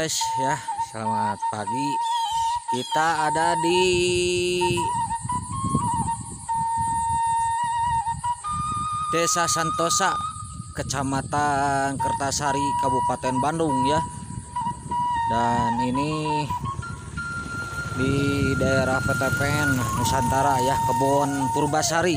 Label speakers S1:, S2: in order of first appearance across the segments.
S1: guys ya, selamat pagi. Kita ada di Desa Santosa, Kecamatan Kertasari, Kabupaten Bandung ya. Dan ini di daerah PTPN Nusantara ya, Kebon Purbasari.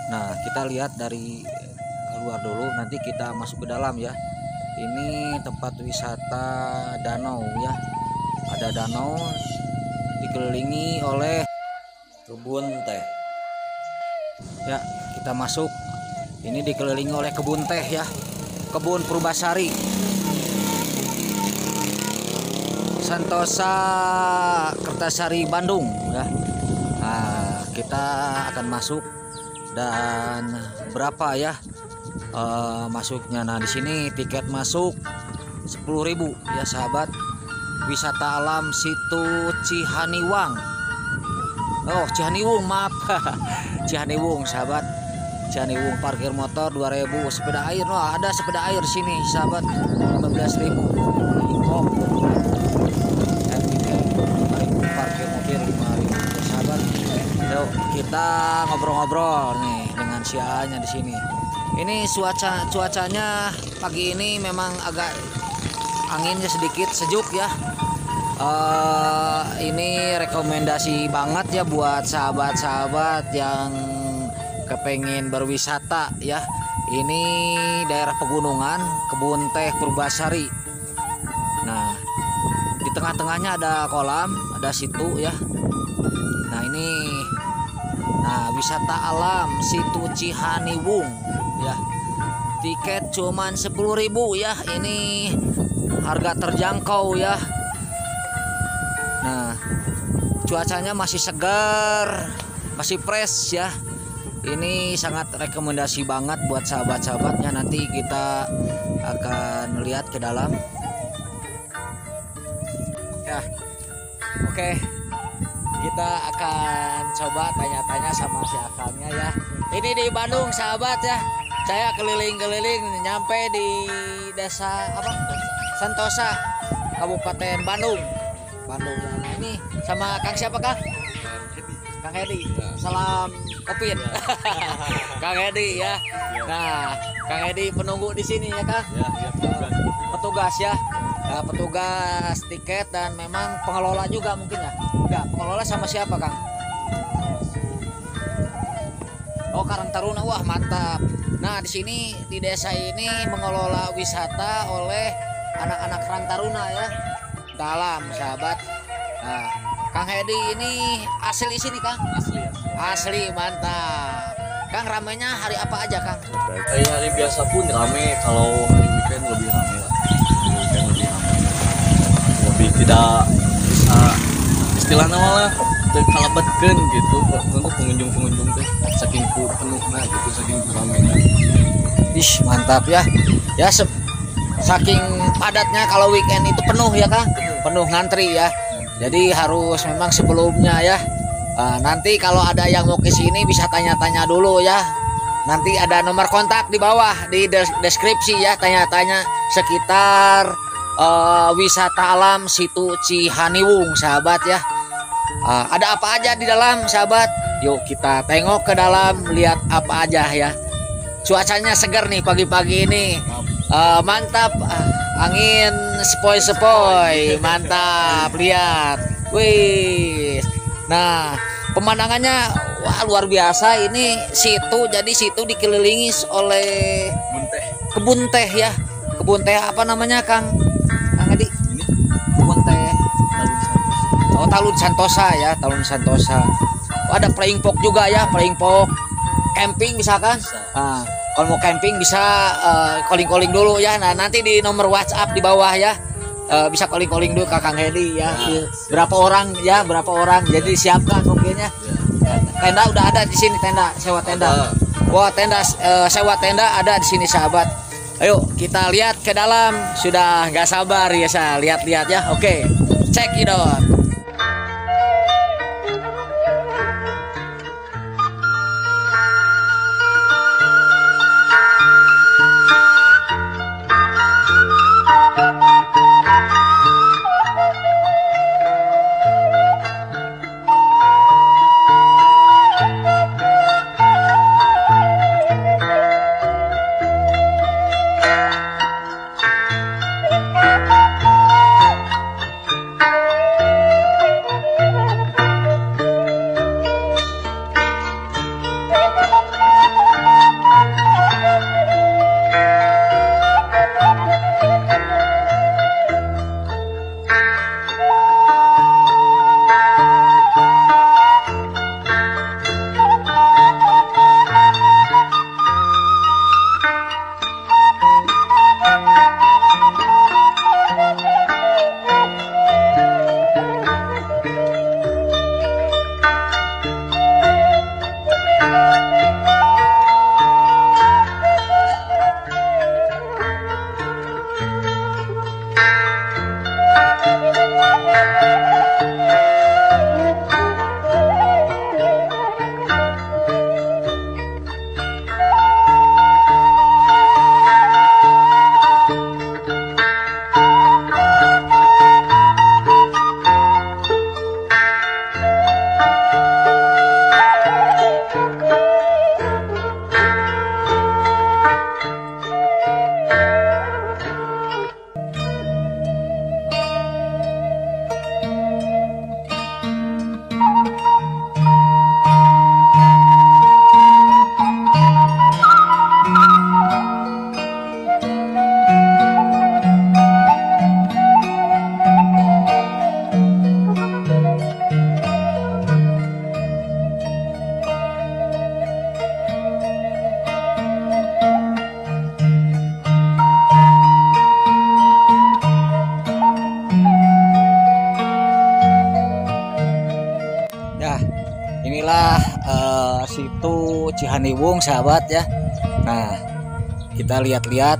S1: Nah, kita lihat dari luar dulu, nanti kita masuk ke dalam ya. Ini tempat wisata danau ya. Ada danau dikelilingi oleh kebun teh. Ya, kita masuk. Ini dikelilingi oleh kebun teh ya. Kebun Purbasari. Santosa Kertasari Bandung ya. Nah, kita akan masuk dan berapa ya masuknya. Nah, di sini tiket masuk 10.000 ya sahabat. Wisata alam situ Cihaniwang. Oh, Cihaniwung, maaf. Cihaniwung sahabat. Cihaniwung, parkir motor 2.000, sepeda air. Oh, ada sepeda air sini sahabat, 15.000. Oh. Parkir mobil 5.000 sahabat. Yuk, kita ngobrol-ngobrol nih dengan si A-nya di sini. Ini cuacanya pagi ini memang agak anginnya sedikit sejuk ya. Ini rekomendasi banget ya buat sahabat-sahabat yang kepengen berwisata ya. Ini daerah pegunungan, kebun teh Purbasari. Nah, di tengah-tengahnya ada kolam, ada situ ya. Nah, ini wisata alam situ Cihaniwung ya. Tiket cuman 10.000 ya. Ini harga terjangkau ya. Nah, cuacanya masih segar, masih fresh ya. Ini sangat rekomendasi banget buat sahabat-sahabatnya. Nanti kita akan lihat ke dalam ya. Oke, kita akan coba tanya-tanya sama si akangnya ya. Ini di Bandung sahabat ya. Saya keliling-keliling nyampe di desa Santosa, Kabupaten Bandung. Bandung. Nah, ini sama Kang siapa Kang? Kang Hedi. Salam Kopin. Kang Hedi ya. Nah, Kang Hedi penunggu di sini ya Kang. Petugas ya. Nah, petugas tiket dan memang pengelola juga mungkin ya. Enggak, pengelola sama siapa Kang? Oh, Karang Taruna. Wah, mantap. Nah, di sini di desa ini mengelola wisata oleh anak-anak Karang Taruna ya. Dalam sahabat. Nah, Kang Hedi ini asli sini Kang? Asli, mantap. Kang, ramenya hari apa aja Kang?
S2: Kayak hari biasa pun rame, kalau hari weekend lebih rame lah. Lebih tidak bisa istilahnya malah terkalabetkan gitu untuk pengunjung teh, saking penuhnya gitu, saking ramenya.
S1: Ih, mantap ya. Ya, saking padatnya kalau weekend itu penuh ya Kang, penuh ngantri ya. Jadi harus memang sebelumnya ya. Nanti kalau ada yang mau ke sini bisa tanya-tanya dulu ya. Nanti ada nomor kontak di bawah di deskripsi ya. Tanya-tanya sekitar wisata alam situ Cihaniwung sahabat ya. Ada apa aja di dalam sahabat? Yuk kita tengok ke dalam, lihat apa aja ya. Cuacanya segar nih pagi-pagi ini. Mantap, angin sepoi-sepoi, mantap, lihat, wih. Nah, pemandangannya wah luar biasa. Ini situ, jadi situ dikelilingi oleh kebun teh ya. Kebun teh apa namanya Kang Adi? Kebun teh Talun Santosa ya, Talun Santosa. Oh, ada playing pok juga ya, playing pok camping misalkan. Nah, kalau mau camping bisa calling-calling dulu ya. Nah, nanti di nomor WhatsApp di bawah ya. Bisa calling-calling dulu ke Kang Hedi ya. Berapa orang ya, berapa orang. Jadi siapkan mungkinnya. Tenda udah ada di sini, tenda, sewa tenda. Wah, tenda sewa tenda ada di sini sahabat. Ayo kita lihat ke dalam. Sudah nggak sabar ya saya lihat-lihat ya. Oke, check it out. Cihaniwung sahabat ya. Nah, kita lihat-lihat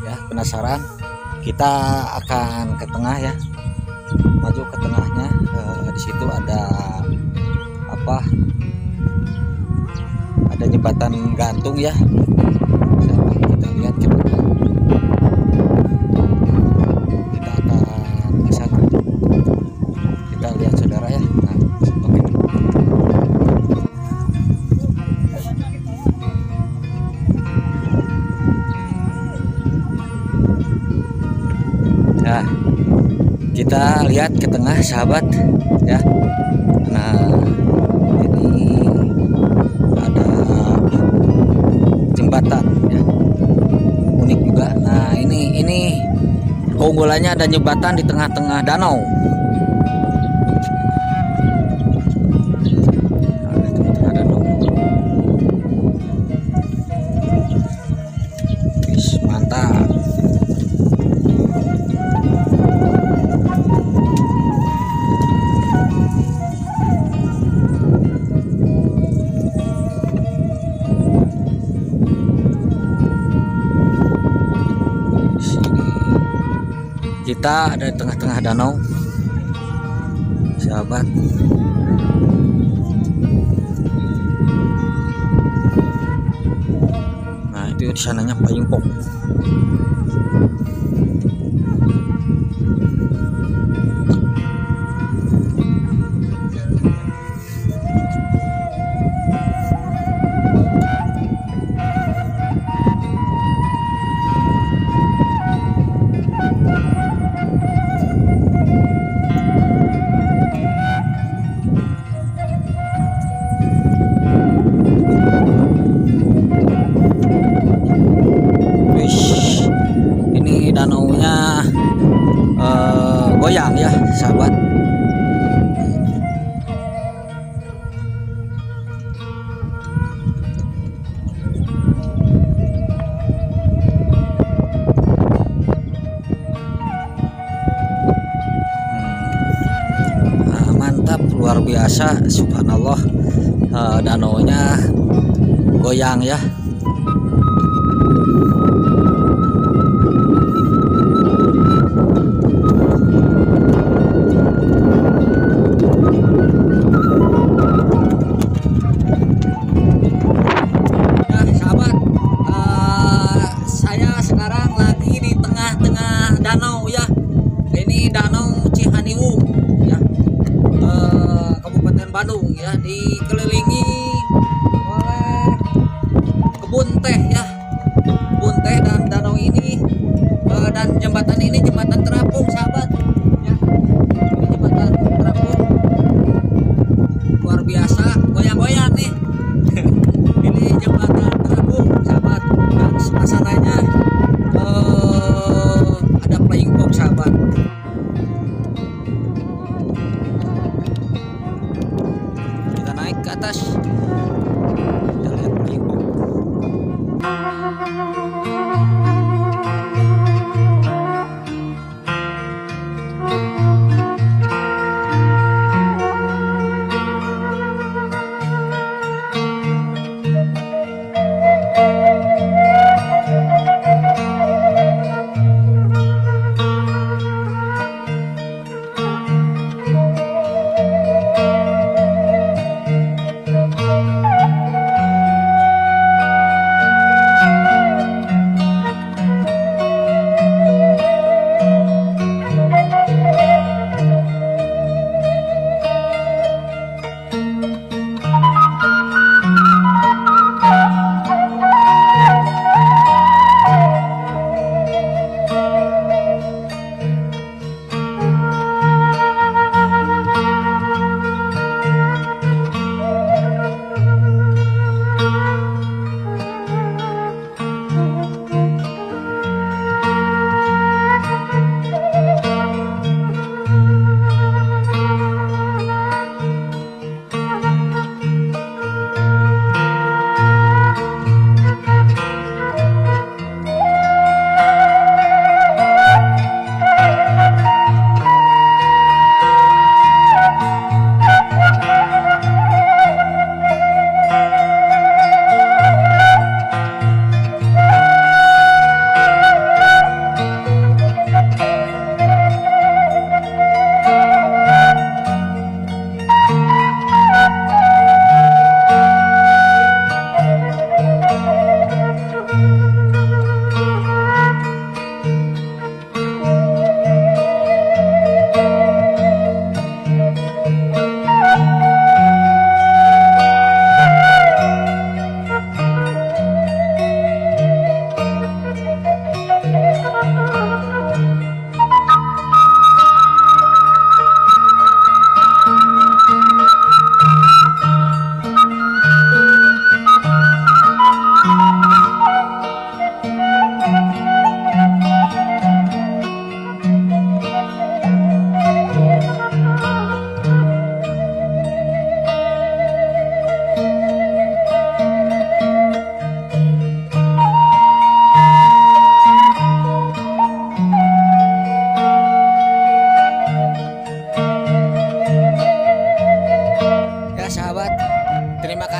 S1: ya, penasaran. Kita akan ke tengah ya, maju ke tengahnya. Di situ ada apa? Ada jembatan gantung ya. Sahabat, kita lihat ke depan. Kita akan ke sana. Kita lihat saudara ya. Nah, oke. Nah, kita lihat ke tengah sahabat ya. Nah, ini ada jembatan ya, unik juga. Nah, ini keunggulannya ada jembatan di tengah-tengah danau. Mantap. Kita ada di tengah-tengah danau sahabat. Nah, itu di sananya Payungkok. Danaunya goyang ya sahabat. Nah, mantap, luar biasa, subhanallah. Danaunya goyang ya. Danau ya, ini Danau Cihaniwung ya, Kabupaten Bandung ya, dikelilingi oleh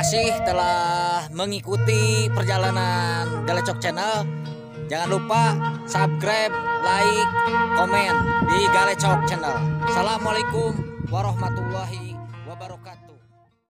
S1: kasih telah mengikuti perjalanan Galecok Channel. Jangan lupa subscribe, like, komen di Galecok Channel. Assalamualaikum warahmatullahi wabarakatuh.